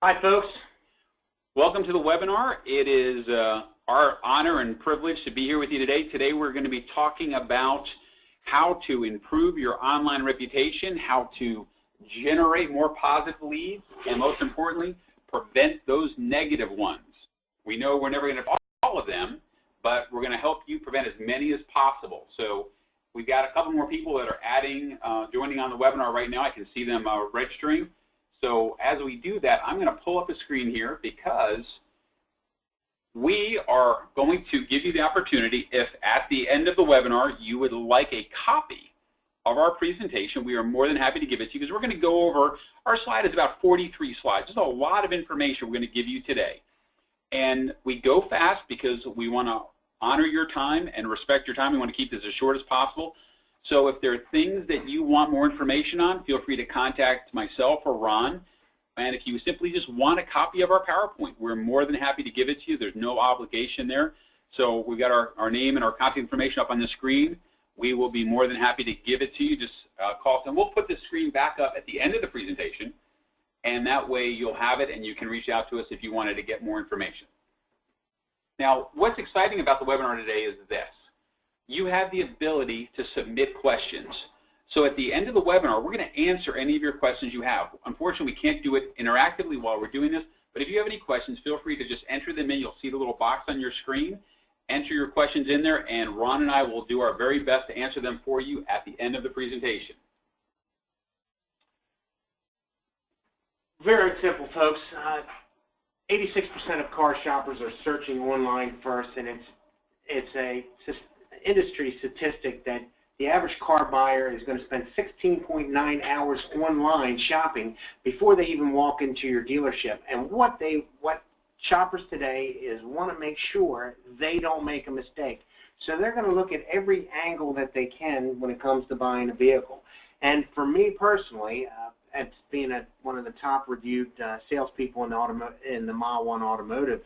Hi, folks. Welcome to the webinar. It is our honor and privilege to be here with you today. Today we're going to be talking about how to improve your online reputation, how to generate more positive leads, and most importantly, prevent those negative ones. We know we're never going to all of them, but we're going to help you prevent as many as possible. So we've got a couple more people that are joining on the webinar right now. I can see them registering. So as we do that, I'm going to pull up a screen here because we are going to give you the opportunity, if at the end of the webinar you would like a copy of our presentation, we are more than happy to give it to you because we're going to go over, our slide is about 43 slides. There's a lot of information we're going to give you today. And we go fast because we want to honor your time and respect your time. We want to keep this as short as possible. So if there are things that you want more information on, feel free to contact myself or Ron. And if you simply just want a copy of our PowerPoint, we're more than happy to give it to you. There's no obligation there. So we've got our name and our contact information up on the screen. We will be more than happy to give it to you. Just call us, and we'll put the screen back up at the end of the presentation. And that way you'll have it and you can reach out to us if you wanted to get more information. Now, what's exciting about the webinar today is this. You have the ability to submit questions. So at the end of the webinar, we're going to answer any of your questions you have. Unfortunately, we can't do it interactively while we're doing this, but if you have any questions, feel free to just enter them in. You'll see the little box on your screen. Enter your questions in there, and Ron and I will do our very best to answer them for you at the end of the presentation. Very simple, folks. 86% of car shoppers are searching online first, and it's a industry statistic that the average car buyer is going to spend 16.9 hours online shopping before they even walk into your dealership. And what shoppers today is want to make sure they don't make a mistake. So they're going to look at every angle that they can when it comes to buying a vehicle. And for me personally, as being one of the top reviewed salespeople in the MileOne Automotive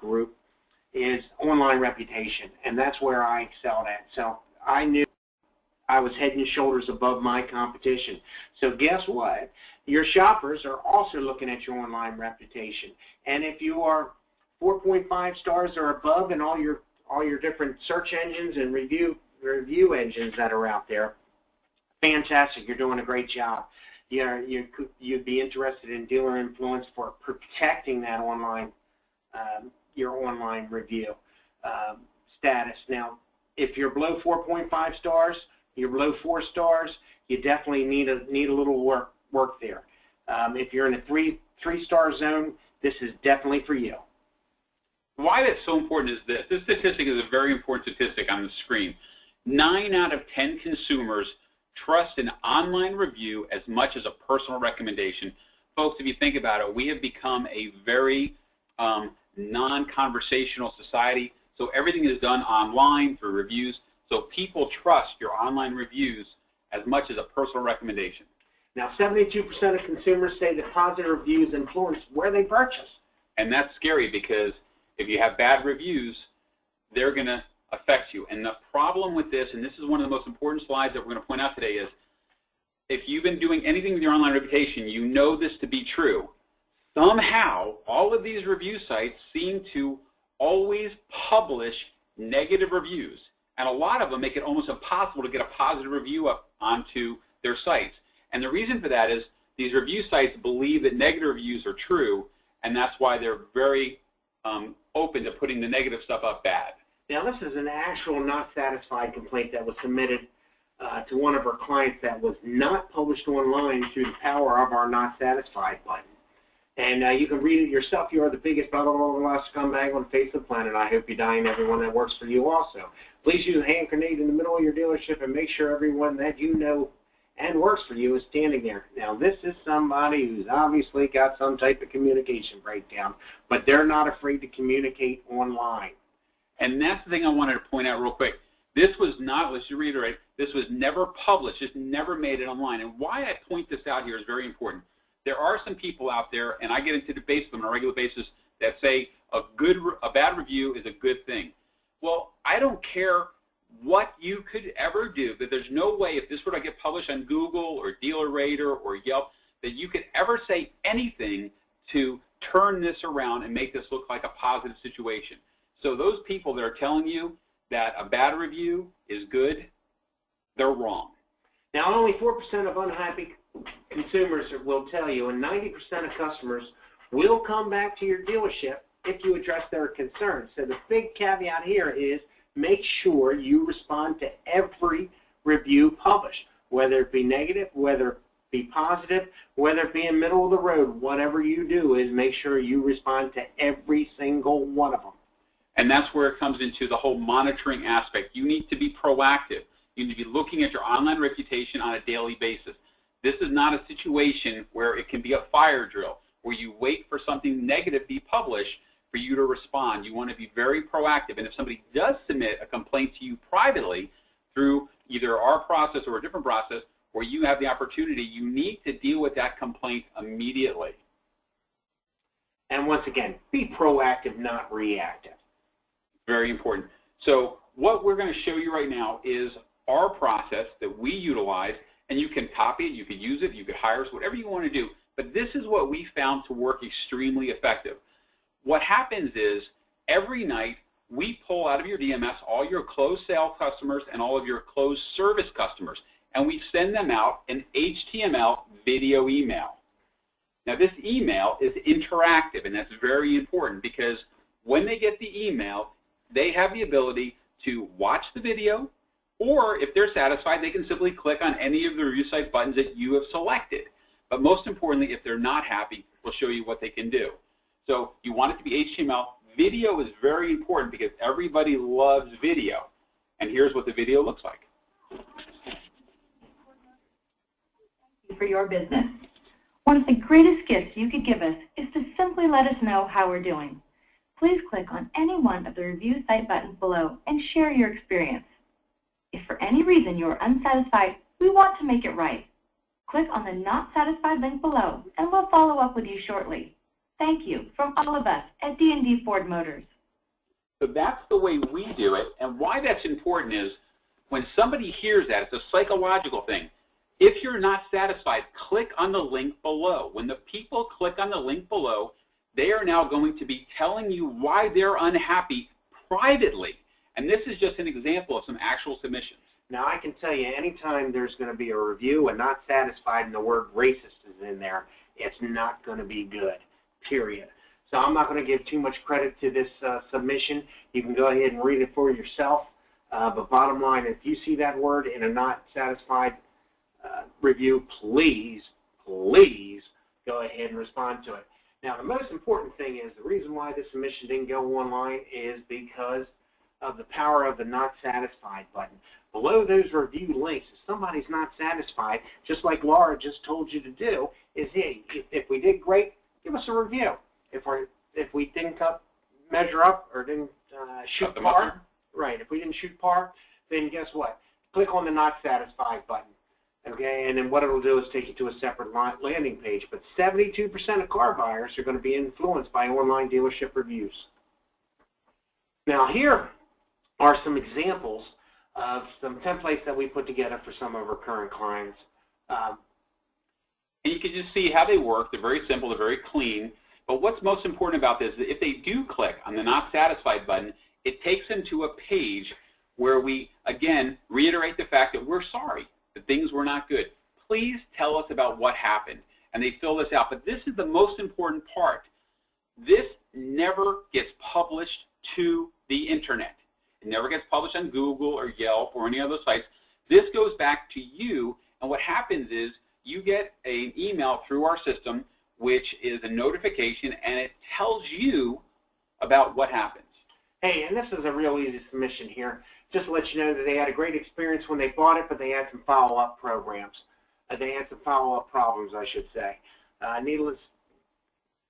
Group, is online reputation, and that's where I excelled at. So I knew I was head and shoulders above my competition. So guess what? Your shoppers are also looking at your online reputation, and if you are 4.5 stars or above in all your different search engines and review engines that are out there, fantastic. You're doing a great job. You'd be interested in dealer influence for protecting that online your online review status. Now, if you're below 4.5 stars, you're below 4 stars, you definitely need a little work there. If you're in a three-star zone, this is definitely for you. Why that's so important is this. This statistic is a very important statistic on the screen. 9 out of 10 consumers trust an online review as much as a personal recommendation. Folks, if you think about it, we have become a very non-conversational society, so everything is done online through reviews, so people trust your online reviews as much as a personal recommendation. Now, 72% of consumers say that positive reviews influence where they purchase. And that's scary because if you have bad reviews, they're going to affect you. And the problem with this, and this is one of the most important slides that we're going to point out today, is if you've been doing anything with your online reputation, you know this to be true. Somehow, all of these review sites seem to always publish negative reviews, and a lot of them make it almost impossible to get a positive review up onto their sites. And the reason for that is these review sites believe that negative reviews are true, and that's why they're very open to putting the negative stuff up bad. Now, this is an actual not satisfied complaint that was submitted to one of our clients that was not published online through the power of our not satisfied button. And you can read it yourself. You are the biggest blah, blah, blah, blah, scumbag on the face of the planet. I hope you die and everyone that works for you also. Please use a hand grenade in the middle of your dealership and make sure everyone that you know and works for you is standing there. Now, this is somebody who's obviously got some type of communication breakdown, but they're not afraid to communicate online. And that's the thing I wanted to point out real quick. This was not, let's just reiterate, this was never published, just never made it online. And why I point this out here is very important. There are some people out there, and I get into debates with them on a regular basis, that say a bad review is a good thing. Well, I don't care what you could ever do, that there's no way if this were to get published on Google or DealerRater or Yelp that you could ever say anything to turn this around and make this look like a positive situation. So those people that are telling you that a bad review is good, they're wrong. Now, only 4% of unhappy consumers will tell you, and 90% of customers will come back to your dealership if you address their concerns. So the big caveat here is make sure you respond to every review published, whether it be negative, whether it be positive, whether it be in middle of the road. Whatever you do is make sure you respond to every single one of them. And that's where it comes into the whole monitoring aspect. You need to be proactive. You need to be looking at your online reputation on a daily basis. This is not a situation where it can be a fire drill, where you wait for something negative to be published for you to respond. You want to be very proactive. And if somebody does submit a complaint to you privately through either our process or a different process where you have the opportunity, you need to deal with that complaint immediately. And once again, be proactive, not reactive. Very important. So what we're going to show you right now is our process that we utilize, and you can copy it, you could use it, you could hire us, whatever you want to do. But this is what we found to work extremely effective. What happens is every night we pull out of your DMS all your closed sale customers and all of your closed service customers, and we send them out an HTML video email. Now this email is interactive, and that's very important because when they get the email, they have the ability to watch the video, or if they're satisfied, they can simply click on any of the review site buttons that you have selected. But most importantly, if they're not happy, we'll show you what they can do. So you want it to be HTML. Video is very important because everybody loves video. And here's what the video looks like. For your business. One of the greatest gifts you could give us is to simply let us know how we're doing. Please click on any one of the review site buttons below and share your experience. If for any reason you are unsatisfied, we want to make it right. Click on the Not Satisfied link below, and we'll follow up with you shortly. Thank you from all of us at D&D Ford Motors. So that's the way we do it, and why that's important is when somebody hears that, it's a psychological thing. If you're not satisfied, click on the link below. When the people click on the link below, they are now going to be telling you why they're unhappy privately. And this is just an example of some actual submissions. Now, I can tell you, anytime there's going to be a review and not satisfied and the word racist is in there, it's not going to be good, period. So I'm not going to give too much credit to this submission. You can go ahead and read it for yourself. But bottom line, if you see that word in a not satisfied review, please go ahead and respond to it. Now, the most important thing is the reason why this submission didn't go online is because of the power of the not satisfied button. Below those review links, if somebody's not satisfied, just like Laura just told you to do, is, hey, if we did great, give us a review. If we didn't measure up or didn't shoot par, right, if we didn't shoot par, then guess what? Click on the not satisfied button. Okay, and then what it'll do is take you to a separate landing page. But 72% of car buyers are going to be influenced by online dealership reviews. Now here are some examples of some templates that we put together for some of our current clients. And you can just see how they work. They're very simple. They're very clean. But what's most important about this is if they do click on the Not Satisfied button, it takes them to a page where we, again, reiterate the fact that we're sorry, that things were not good. Please tell us about what happened. And they fill this out. But this is the most important part. This never gets published to the Internet. It never gets published on Google or Yelp or any of those sites. This goes back to you, and what happens is you get an email through our system, which is a notification, and it tells you about what happens. Hey, and this is a real easy submission here. Just to let you know that they had a great experience when they bought it, but they had some follow-up programs. They had some follow-up problems, I should say. Needless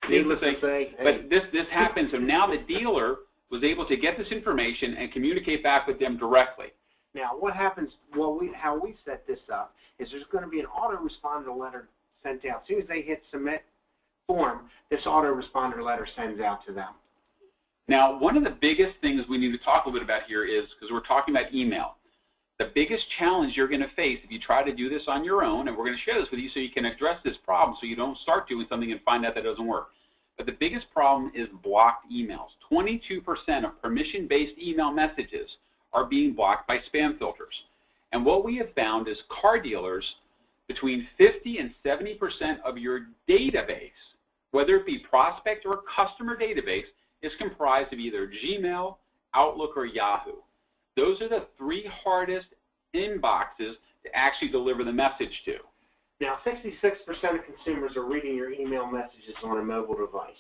to say. But this happens, so now the dealer was able to get this information and communicate back with them directly. Now, what happens, how we set this up is there's going to be an autoresponder letter sent out. As soon as they hit submit form, this autoresponder letter sends out to them. Now, one of the biggest things we need to talk a little bit about here is, because we're talking about email, the biggest challenge you're going to face if you try to do this on your own, and we're going to share this with you so you can address this problem so you don't start doing something and find out that it doesn't work. But the biggest problem is blocked emails. 22% of permission-based email messages are being blocked by spam filters. And what we have found is car dealers, between 50 and 70% of your database, whether it be prospect or customer database, is comprised of either Gmail, Outlook, or Yahoo. Those are the 3 hardest inboxes to actually deliver the message to. Now, 66% of consumers are reading your email messages on a mobile device.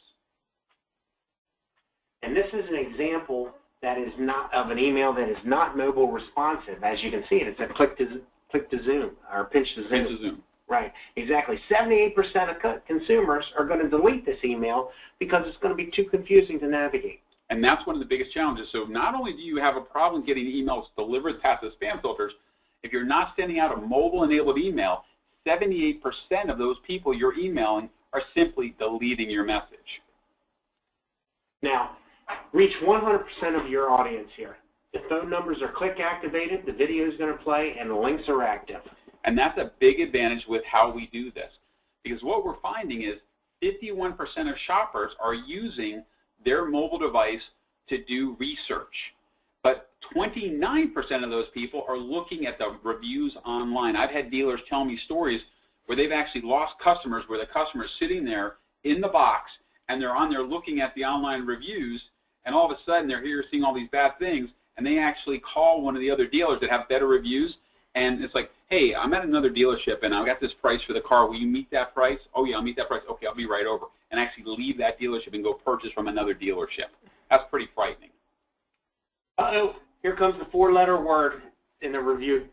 And this is an example that is not of an email that is not mobile responsive. As you can see, it's a click to zoom or pinch to zoom. Pinch to zoom. Right, exactly. 78% of consumers are going to delete this email because it's going to be too confusing to navigate. And that's one of the biggest challenges. So not only do you have a problem getting emails delivered past the spam filters, if you're not sending out a mobile-enabled email, 78% of those people you're emailing are simply deleting your message. Now, reach 100% of your audience here. The phone numbers are click activated, the video is going to play, and the links are active. And that's a big advantage with how we do this. Because what we're finding is 51% of shoppers are using their mobile device to do research. But 29% of those people are looking at the reviews online. I've had dealers tell me stories where they've actually lost customers, where the customer's sitting there in the box and they're on there looking at the online reviews, and all of a sudden they're here seeing all these bad things, and they actually call one of the other dealers that have better reviews, and it's like, hey, I'm at another dealership and I've got this price for the car. Will you meet that price? Oh, yeah, I'll meet that price. Okay, I'll be right over. And actually leave that dealership and go purchase from another dealership. That's pretty frightening. Uh-oh, here comes the 4-letter word in the review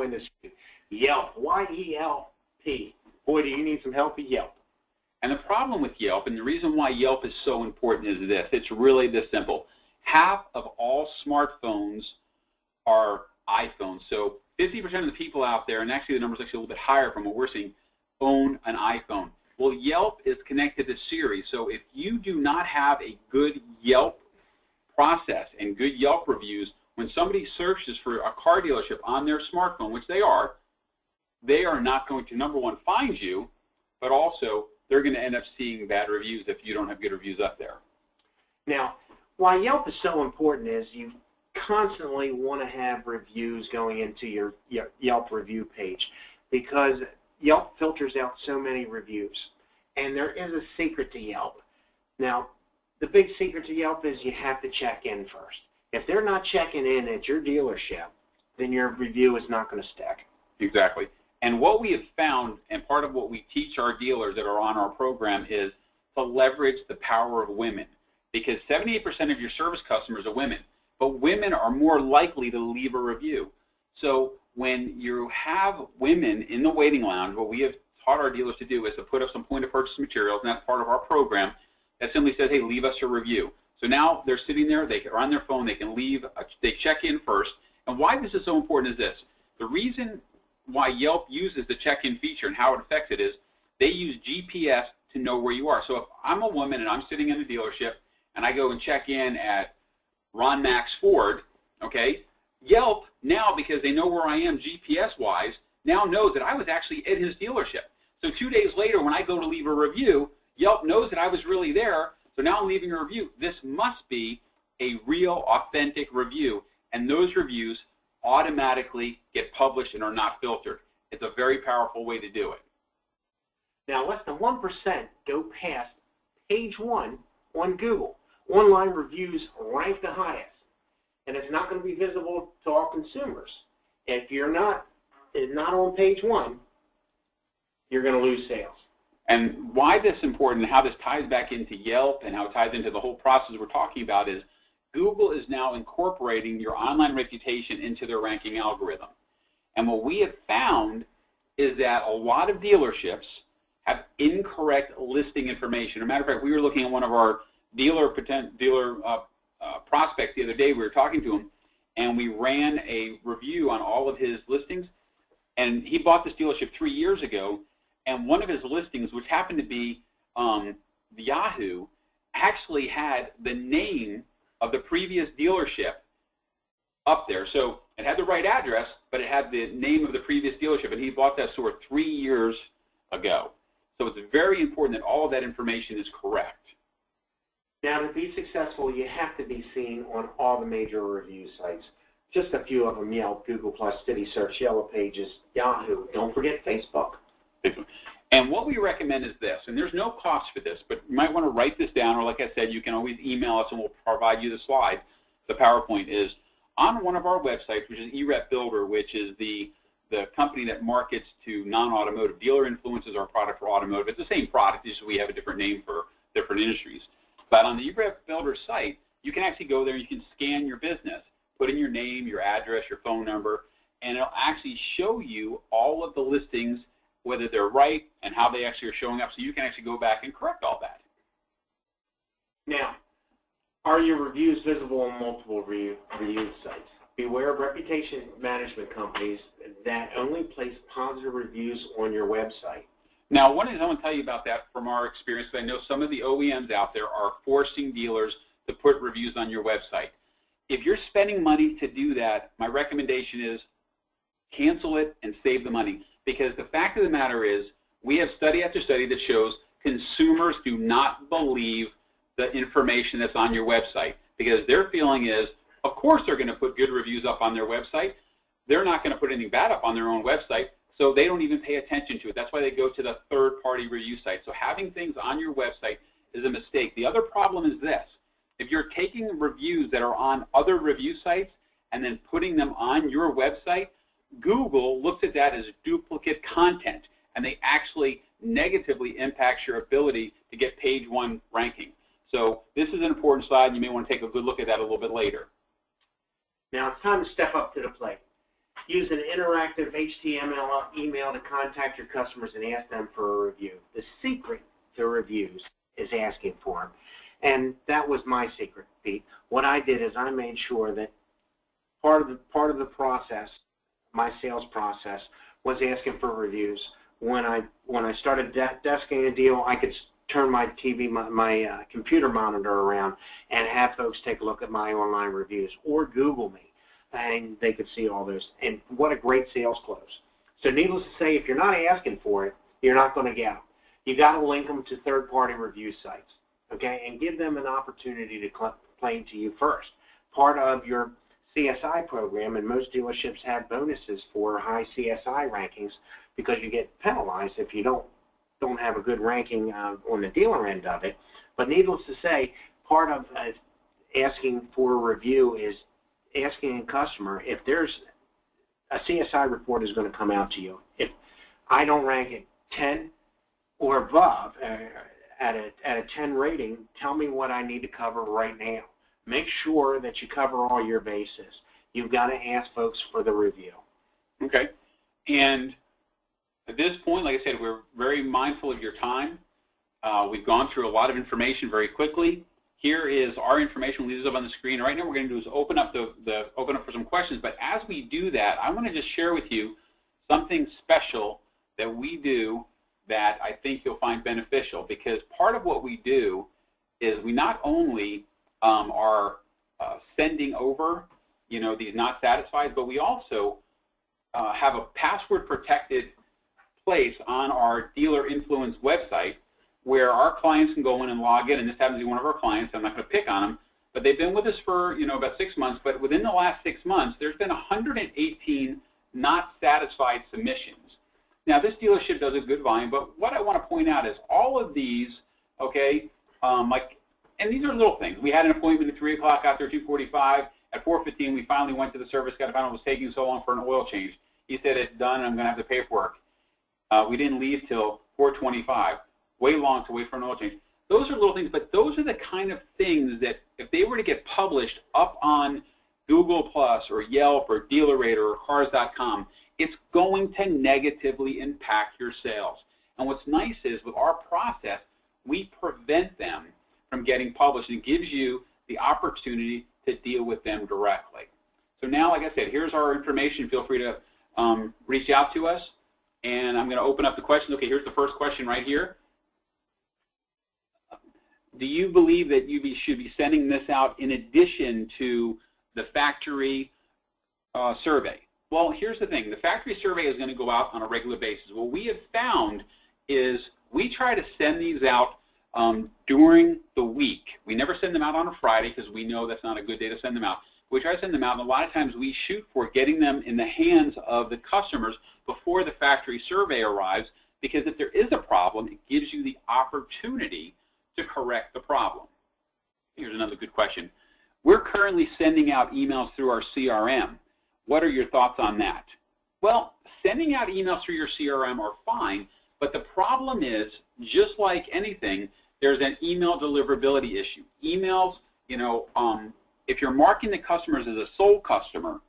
industry. Yelp, Y-E-L-P. Boy, do you need some help at Yelp. And the problem with Yelp, and the reason why Yelp is so important is this. It's really this simple. Half of all smartphones are iPhones. So 50% of the people out there, and actually the number is actually a little bit higher from what we're seeing, own an iPhone. Well, Yelp is connected to Siri. So if you do not have a good Yelp process and good Yelp reviews, when somebody searches for a car dealership on their smartphone, which they are not going to, number one, find you, but also they're going to end up seeing bad reviews if you don't have good reviews up there. Now, why Yelp is so important is you constantly want to have reviews going into your Yelp review page, because Yelp filters out so many reviews. And there is a secret to Yelp. Now, the big secret to Yelp is you have to check in first. If they're not checking in at your dealership, then your review is not going to stick. Exactly. And what we have found, and part of what we teach our dealers that are on our program, is to leverage the power of women. Because 78% of your service customers are women, but women are more likely to leave a review. So when you have women in the waiting lounge, what we have taught our dealers to do is to put up some point-of-purchase materials, and that's part of our program, that simply says, hey, leave us a review. So now they're sitting there, they are on their phone, they can leave, they check in first. And why this is so important is this. The reason why Yelp uses the check-in feature and how it affects it is they use GPS to know where you are. So if I'm a woman and I'm sitting in a dealership and I go and check in at Ron Max Ford, okay, Yelp now, because they know where I am GPS-wise, now knows that I was actually at his dealership. So 2 days later when I go to leave a review, Yelp knows that I was really there, so now I'm leaving a review. This must be a real, authentic review, and those reviews automatically get published and are not filtered. It's a very powerful way to do it. Now, less than 1% go past page 1 on Google. Online reviews rank the highest, and it's not going to be visible to all consumers. If you're not on page 1, you're going to lose sales. And why this is important and how this ties back into Yelp and how it ties into the whole process we're talking about is Google is now incorporating your online reputation into their ranking algorithm. And what we have found is that a lot of dealerships have incorrect listing information. As a matter of fact, we were looking at one of our dealer prospects the other day. We were talking to him, and we ran a review on all of his listings. And he bought this dealership 3 years ago, and one of his listings, which happened to be Yahoo, actually had the name of the previous dealership up there. So it had the right address, but it had the name of the previous dealership, and he bought that store 3 years ago. So it's very important that all of that information is correct. Now, to be successful, you have to be seen on all the major review sites. Just a few of them: Yelp, Google+, City Search, Yellow Pages, Yahoo. Don't forget Facebook. And what we recommend is this, and there's no cost for this, but you might want to write this down, or like I said, you can always email us and we'll provide you the slide. The PowerPoint is on one of our websites, which is eRep Builder, which is the company that markets to non-automotive. Dealer influences our product for automotive. It's the same product, just we have a different name for different industries. But on the eRep Builder site, you can actually go there and you can scan your business, put in your name, your address, your phone number, and it'll actually show you all of the listings, whether they're right and how they actually are showing up, so you can actually go back and correct all that. Now, are your reviews visible on multiple review sites? Beware of reputation management companies that only place positive reviews on your website. Now, one thing I want to tell you about that from our experience, I know some of the OEMs out there are forcing dealers to put reviews on your website. If you're spending money to do that, my recommendation is cancel it and save the money. Because the fact of the matter is, we have study after study that shows consumers do not believe the information that's on your website, because their feeling is, of course they're going to put good reviews up on their website. They're not going to put anything bad up on their own website, so they don't even pay attention to it. That's why they go to the third-party review site. So having things on your website is a mistake. The other problem is this. If you're taking reviews that are on other review sites and then putting them on your website, Google looks at that as duplicate content, and they actually negatively impact your ability to get page 1 ranking. So this is an important slide, and you may want to take a good look at that a little bit later. Now it's time to step up to the plate. Use an interactive HTML email to contact your customers and ask them for a review. The secret to reviews is asking for them. And that was my secret, Pete. What I did is I made sure that part of the process, my sales process, was asking for reviews. When I started desking a deal, I could turn my TV, my computer monitor around and have folks take a look at my online reviews, or Google me, and they could see all those. And what a great sales close. So needless to say, if you're not asking for it, you're not going to get them. You got to link them to third-party review sites, okay, and give them an opportunity to complain to you first. Part of your CSI program, and most dealerships have bonuses for high CSI rankings, because you get penalized if you don't have a good ranking on the dealer end of it. But needless to say, part of asking for a review is asking a customer if there's a CSI report is going to come out to you. If I don't rank at 10 or above at a 10 rating, tell me what I need to cover right now. Make sure that you cover all your bases. You've got to ask folks for the review. Okay. And at this point, like I said, we're very mindful of your time. We've gone through a lot of information very quickly. Here is our information. We'll leave this up on the screen. Right now, what we're going to do is open up for some questions. But as we do that, I want to just share with you something special that we do that I think you'll find beneficial. Because part of what we do is we not only are sending over, these not satisfied, but we also have a password-protected place on our dealer influence website where our clients can go in and log in, and this happens to be one of our clients. I'm not going to pick on them, but they've been with us for about 6 months. But within the last 6 months, there's been 118 not satisfied submissions. Now, this dealership does a good volume, but what I want to point out is all of these, okay, and these are little things. We had an appointment at 3 o'clock, got there at 2:45. At 4:15, we finally went to the service guy to find out it was taking so long for an oil change. He said it's done, and I'm going to have the paperwork. We didn't leave till 4:25. Way long to wait for an oil change. Those are little things, but those are the kind of things that if they were to get published up on Google Plus or Yelp or DealerRater or Cars.com, it's going to negatively impact your sales. And what's nice is with our process, we prevent them from getting published, and it gives you the opportunity to deal with them directly. So now, like I said, here's our information. Feel free to reach out to us, and I'm going to open up the questions. Okay, here's the first question right here. Do you believe that you should be sending this out in addition to the factory survey? Well, here's the thing. The factory survey is going to go out on a regular basis. What we have found is We try to send these out during the week. We never send them out on a Friday because we know that's not a good day to send them out. We try to send them out, and a lot of times we shoot for getting them in the hands of the customers before the factory survey arrives, because if there is a problem, it gives you the opportunity to correct the problem. Here's another good question. We're currently sending out emails through our CRM. What are your thoughts on that? Well, sending out emails through your CRM are fine, but the problem is, just like anything, there's an email deliverability issue. Emails, if you're marking the customers as a sole customer,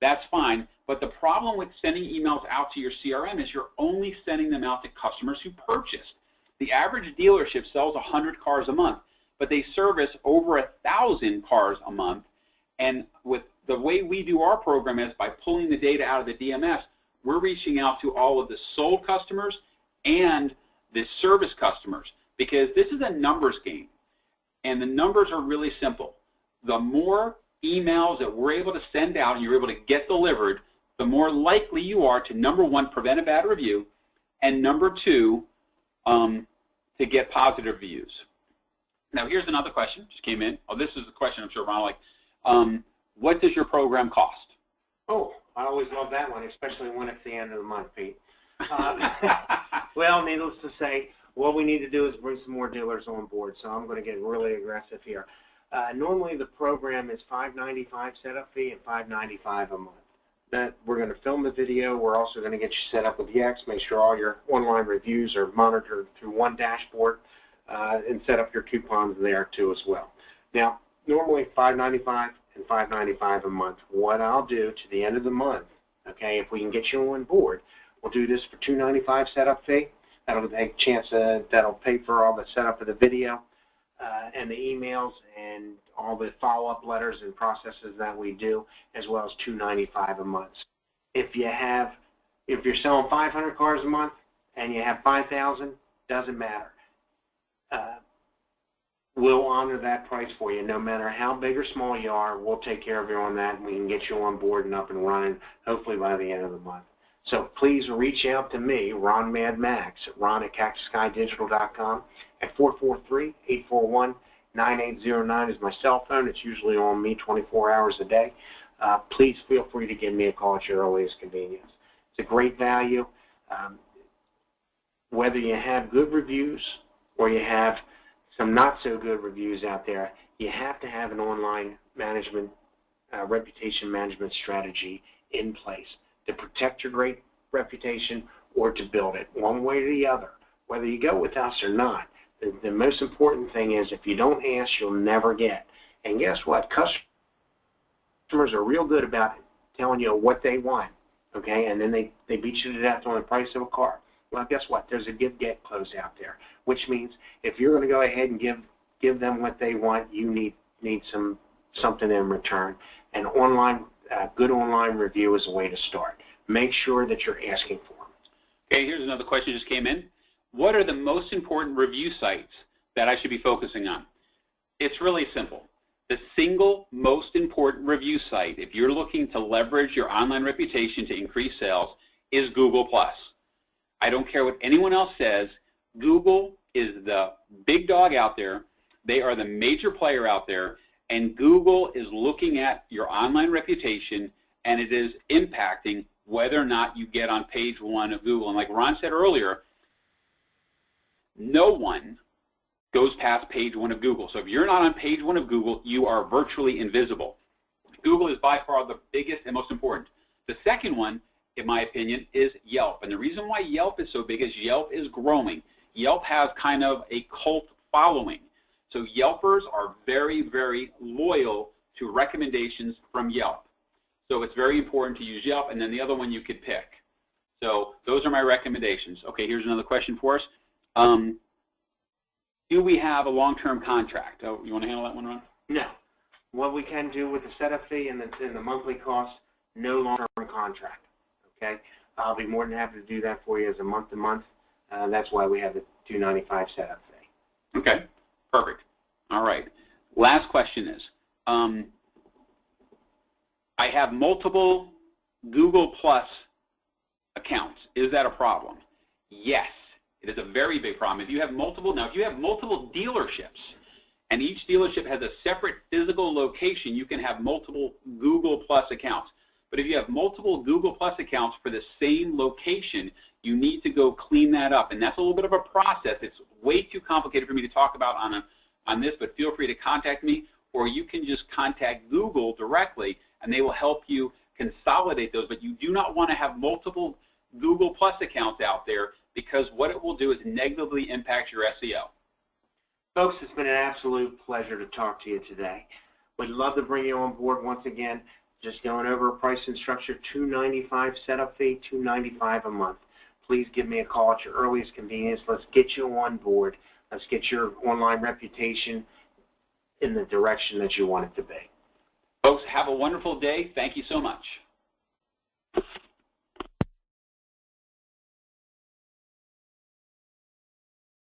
that's fine, but the problem with sending emails out to your CRM is you're only sending them out to customers who purchased. The average dealership sells 100 cars a month, but they service over 1,000 cars a month, and with the way we do our program is by pulling the data out of the DMS, we're reaching out to all of the sold customers and the service customers, because this is a numbers game, and the numbers are really simple. The more emails that we're able to send out and you're able to get delivered, the more likely you are to, number one, prevent a bad review, and number two, to get positive reviews. Now, here's another question just came in. Oh, this is a question I'm sure Ron will like. What does your program cost? Oh, I always love that one, especially when it's the end of the month, Pete. Well, needless to say, what we need to do is bring some more dealers on board, so I'm going to get really aggressive here. Normally, the program is $5.95 setup fee and $5.95 a month. That we're going to film the video. We're also going to get you set up with Yext, make sure all your online reviews are monitored through one dashboard, and set up your coupons there too as well. Now, normally $5.95 and $5.95 a month. What I'll do to the end of the month, okay, if we can get you on board, we'll do this for $2.95 setup fee. That'll take a chance that'll pay for all the setup of the video and the emails and all the follow-up letters and processes that we do, as well as $2.95 a month. If you're selling 500 cars a month and you have 5,000, doesn't matter. We'll honor that price for you. No matter how big or small you are, we'll take care of you on that, and we can get you on board and up and running, hopefully by the end of the month. So please reach out to me, Ron Mad Max, ron@cactusskydigital.com, at 443-841-9809 is my cell phone. It's usually on me 24 hours a day. Please feel free to give me a call at your earliest convenience. It's a great value. Whether you have good reviews or you have some not so good reviews out there, you have to have an online management, reputation management strategy in place to protect your great reputation or to build it, one way or the other, whether you go with us or not. The most important thing is if you don't ask, you'll never get. And guess what? Customers are real good about telling you what they want, okay, and then they beat you to death on the price of a car. Well, guess what? There's a give-get clause out there, which means if you're going to go ahead and give them what they want, you need something in return. And good online review is a way to start. Make sure that you're asking for them. Okay, here's another question that just came in. What are the most important review sites that I should be focusing on? It's really simple. The single most important review site, if you're looking to leverage your online reputation to increase sales, is Google+. I don't care what anyone else says. Google is the big dog out there. They are the major player out there, and Google is looking at your online reputation, and it is impacting whether or not you get on page one of Google. And like Ron said earlier, no one goes past page one of Google. So if you're not on page one of Google, you are virtually invisible. Google is by far the biggest and most important. The second one, in my opinion, is Yelp. And the reason why Yelp is so big is Yelp is growing. Yelp has kind of a cult following. So Yelpers are very, very loyal to recommendations from Yelp. So it's very important to use Yelp, and then the other one you could pick. So those are my recommendations. Okay, here's another question for us. Do we have a long-term contract? Oh, you want to handle that one, Ron? No. What we can do with the setup fee and the monthly cost, no long-term contract. Okay? I'll be more than happy to do that for you as a month-to-month. That's why we have the $2.95 setup fee. Okay, perfect. All right. Last question is, I have multiple Google Plus accounts. Is that a problem? Yes. It is a very big problem. If you have multiple dealerships, and each dealership has a separate physical location, you can have multiple Google Plus accounts. But if you have multiple Google Plus accounts for the same location, you need to go clean that up. And that's a little bit of a process. It's way too complicated for me to talk about on this, but feel free to contact me, or you can just contact Google directly, and they will help you consolidate those. But you do not want to have multiple Google Plus accounts out there, because what it will do is negatively impact your SEO. Folks, it's been an absolute pleasure to talk to you today. We'd love to bring you on board once again. Just going over a pricing structure, $295 setup fee, $295 a month. Please give me a call at your earliest convenience. Let's get you on board. Let's get your online reputation in the direction that you want it to be. Folks, have a wonderful day. Thank you so much.